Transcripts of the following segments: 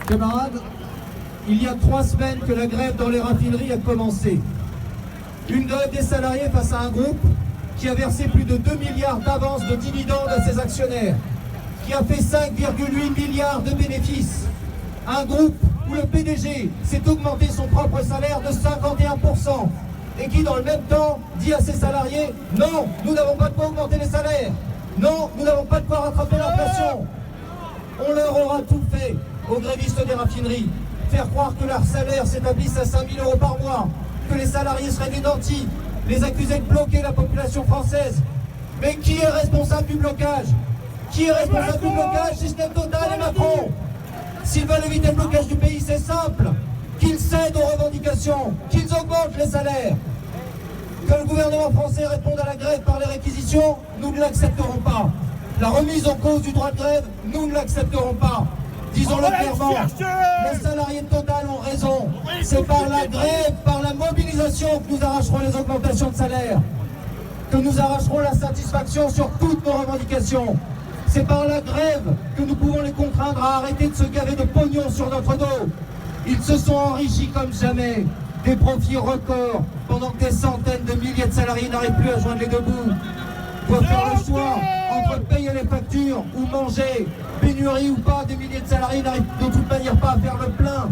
Camarades, il y a 3 semaines que la grève dans les raffineries a commencé. Une grève des salariés face à un groupe qui a versé plus de 2 milliards d'avances de dividendes à ses actionnaires, qui a fait 5,8 milliards de bénéfices. Un groupe où le PDG s'est augmenté son propre salaire de 51% et qui, dans le même temps, dit à ses salariés « Non, nous n'avons pas de quoi augmenter les salaires. Non, nous n'avons pas de quoi rattraper l'inflation. » On leur aura tout fait aux grévistes des raffineries. Faire croire que leur salaire s'établisse à 5 000 € par mois, que les salariés seraient des nantis, les accuser de bloquer la population française. Mais qui est responsable du blocage? Qui est responsable du blocage si ce n'est Total et Macron? S'ils veulent éviter le blocage du pays, c'est simple. Qu'ils cèdent aux revendications, qu'ils augmentent les salaires. Que le gouvernement français réponde à la grève par les réquisitions, nous ne l'accepterons pas. La remise en cause du droit de grève, nous ne l'accepterons pas. Disons-le clairement, les salariés de Total ont raison. C'est par la grève, par la mobilisation que nous arracherons les augmentations de salaire, que nous arracherons la satisfaction sur toutes nos revendications. C'est par la grève que nous pouvons les contraindre à arrêter de se gaver de pognon sur notre dos. Ils se sont enrichis comme jamais, des profits records, pendant que des centaines de milliers de salariés n'arrivent plus à joindre les deux bouts. Doivent faire le choix entre payer les factures ou manger. Pénurie ou pas, des milliers de salariés n'arrivent de toute manière pas à faire le plein.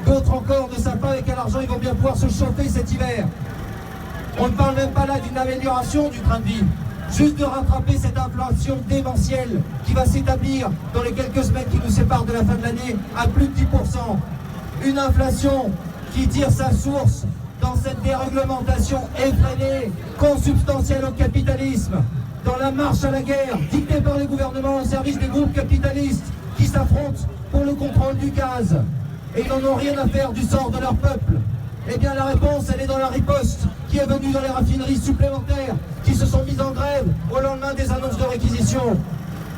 D'autres encore ne savent pas avec quel argent ils vont bien pouvoir se chauffer cet hiver. On ne parle même pas là d'une amélioration du train de vie, juste de rattraper cette inflation démentielle qui va s'établir dans les quelques semaines qui nous séparent de la fin de l'année à plus de 10%. Une inflation qui tire sa source dans cette déréglementation effrénée, consubstantielle au capitalisme, dans la marche à la guerre dictée par les gouvernements au service des groupes capitalistes qui s'affrontent pour le contrôle du gaz. Et ils n'en ont rien à faire du sort de leur peuple. Eh bien la réponse, elle est dans la riposte qui est venue dans les raffineries supplémentaires qui se sont mises en grève au lendemain des annonces de réquisition.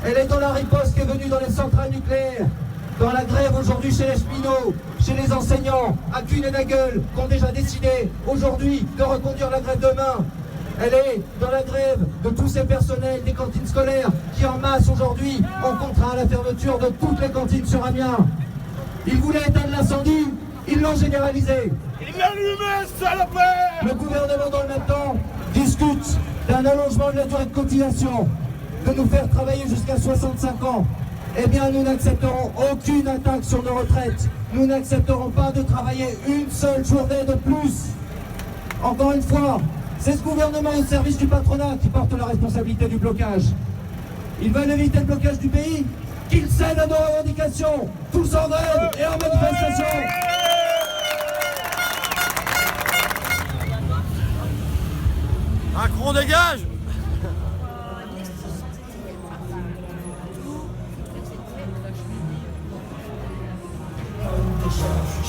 Elle est dans la riposte qui est venue dans les centrales nucléaires, dans la grève aujourd'hui chez les cheminots, chez les enseignants, à Kuhn et Nagel, qui ont déjà décidé aujourd'hui de reconduire la grève demain. Elle est dans la grève de tous ces personnels des cantines scolaires qui en masse aujourd'hui ont contraint à la fermeture de toutes les cantines sur Amiens. Ils voulaient éteindre l'incendie, ils l'ont généralisé. Il l'a allumé, salopard! Le gouvernement dans le même temps discute d'un allongement de la durée de cotisation, de nous faire travailler jusqu'à 65 ans. Eh bien nous n'accepterons aucune attaque sur nos retraites. Nous n'accepterons pas de travailler une seule journée de plus. Encore une fois, c'est ce gouvernement au service du patronat qui porte la responsabilité du blocage. Ils veulent éviter le blocage du pays, qu'ils cèdent à nos revendications, tous en grève et en manifestation. Macron dégage!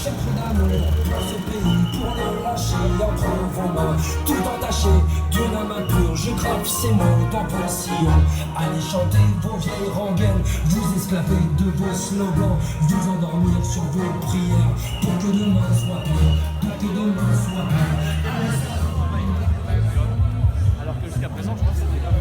Chaque d'amour dans ce pays pour les lâcher entre un vent mort, tout entaché d'une âme impure. Je grave ces mots dans ton sillon. Allez chanter vos vieilles rengaines, vous esclavez de vos slogans, vous endormir sur vos prières pour que demain soit pire, pour que demain soit pire. Alors que jusqu'à présent, je pense que c'était pas